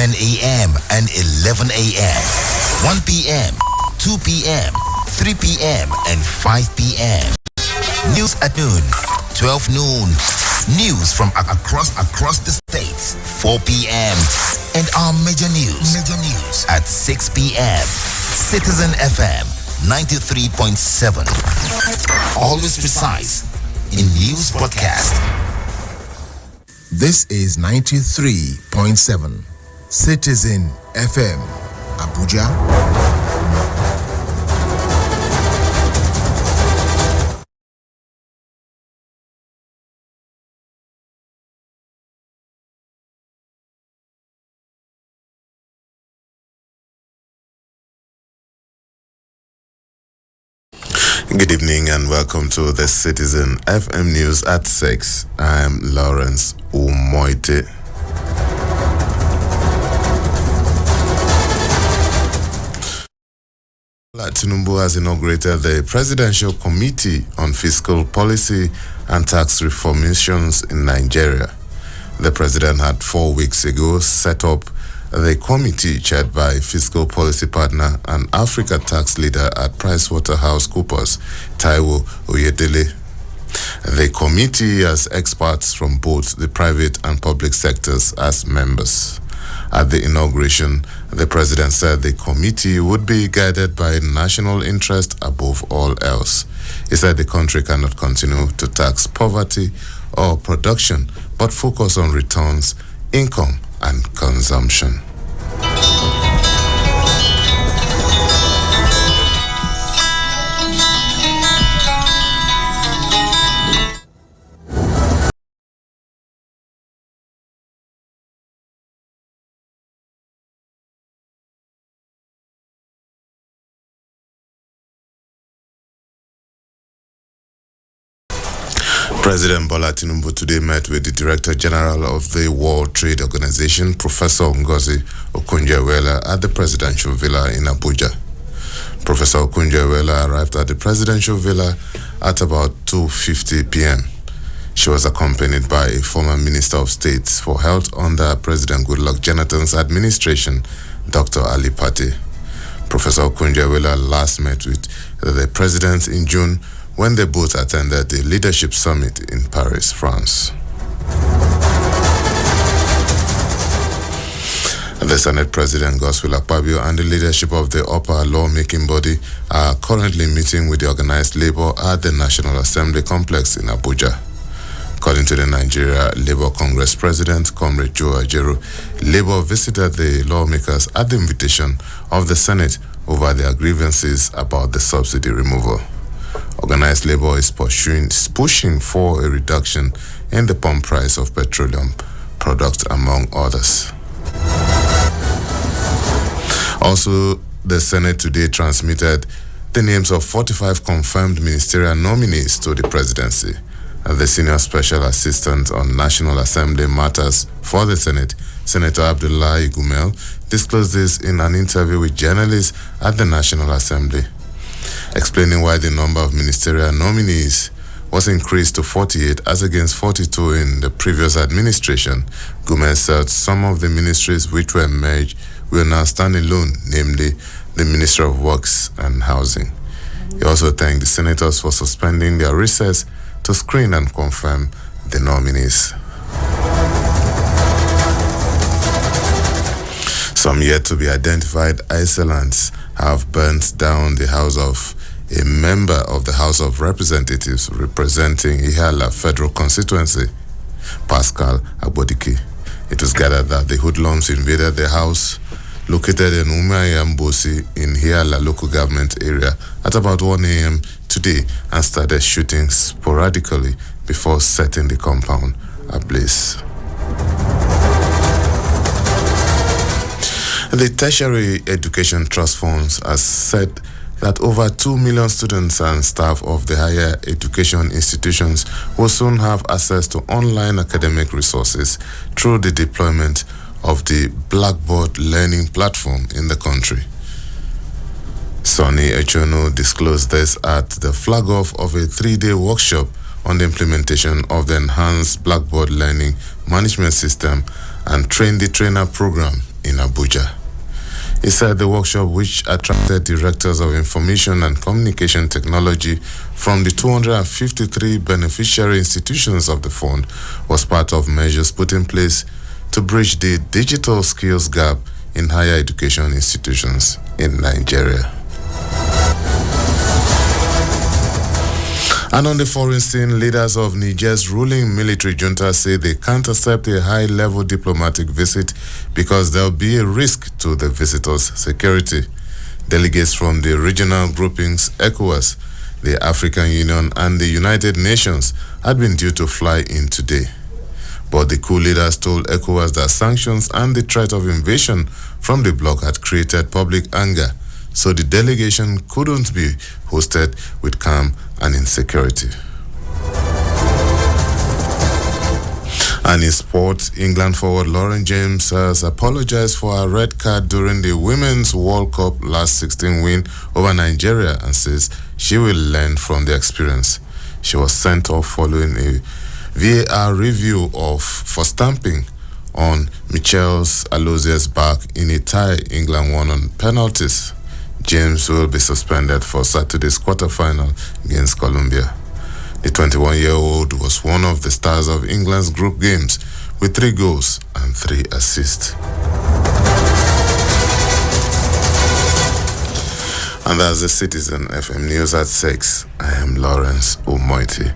10 a.m. and 11 a.m. 1 p.m., 2 p.m., 3 p.m. and 5 p.m. News at noon, 12 noon. News from across the states, 4 p.m. And our major news at 6 p.m. Citizen FM 93.7. Always precise in news broadcast. This is 93.7 Citizen FM, Abuja. Good evening and welcome to the Citizen FM News at 6. I'm Lawrence Umoite. Tinubu has inaugurated the Presidential Committee on Fiscal Policy and Tax Reformations in Nigeria. The president had 4 weeks ago set up the committee chaired by fiscal policy partner and Africa tax leader at PricewaterhouseCoopers, Taiwo Oyedele. The committee has experts from both the private and public sectors as members. At the inauguration, the president said the committee would be guided by national interest above all else. He said the country cannot continue to tax poverty or production, but focus on returns, income, and consumption. President Bola Tinubu today met with the Director General of the World Trade Organization, Professor Ngozi Okonjo-Iweala, at the Presidential Villa in Abuja. Professor Okonjo-Iweala arrived at the Presidential Villa at about 2:50 p.m. She was accompanied by a former Minister of State for Health under President Goodluck Jonathan's administration, Dr. Ali Pate. Professor Okonjo-Iweala last met with the President in June when they both attended the Leadership Summit in Paris, France. The Senate President Godswill Akpabio and the leadership of the upper lawmaking body are currently meeting with the organized labor at the National Assembly complex in Abuja. According to the Nigeria Labour Congress President, Comrade Joe Ajaero, Labour visited the lawmakers at the invitation of the Senate over their grievances about the subsidy removal. Organized labor is pushing for a reduction in the pump price of petroleum products, among others. Also, the Senate today transmitted the names of 45 confirmed ministerial nominees to the presidency. The Senior Special Assistant on National Assembly Matters for the Senate, Senator Abdullahi Gumel, disclosed this in an interview with journalists at the National Assembly. Explaining why the number of ministerial nominees was increased to 48 as against 42 in the previous administration, Gumel said some of the ministries which were merged will now stand alone, namely the Ministry of Works and Housing. He also thanked the senators for suspending their recess to screen and confirm the nominees. Some yet to be identified assailants have burnt down the house of a member of the House of Representatives representing Ihiala Federal Constituency, Pascal Agbodike. It was gathered that the hoodlums invaded the house located in Umayambosi in Ihiala local government area at about 1 a.m. today and started shooting sporadically before setting the compound ablaze. The Tertiary Education Trust Funds has said that over 2 million students and staff of the higher education institutions will soon have access to online academic resources through the deployment of the Blackboard learning platform in the country. Sonny Echono disclosed this at the flag-off of a 3-day workshop on the implementation of the enhanced Blackboard learning management system and Train the Trainer program in Abuja. He said the workshop, which attracted directors of information and communication technology from the 253 beneficiary institutions of the fund, was part of measures put in place to bridge the digital skills gap in higher education institutions in Nigeria. And on the foreign scene, leaders of Niger's ruling military junta say they can't accept a high-level diplomatic visit because there'll be a risk to the visitors' security. Delegates from the regional groupings ECOWAS, the African Union, and the United Nations had been due to fly in today. But the coup leaders told ECOWAS that sanctions and the threat of invasion from the bloc had created public anger, so the delegation couldn't be hosted with calm and insecurity. And in sport, England forward Lauren James has apologized for her red card during the Women's World Cup last 16 win over Nigeria and says she will learn from the experience. She was sent off following a VAR review for stamping on Michelle's Alozia's back in a tie England won on penalties. James will be suspended for Saturday's quarterfinal against Colombia. The 21-year-old was one of the stars of England's group games with 3 goals and 3 assists. And that's the Citizen FM News at 6. I am Lawrence Omoiti.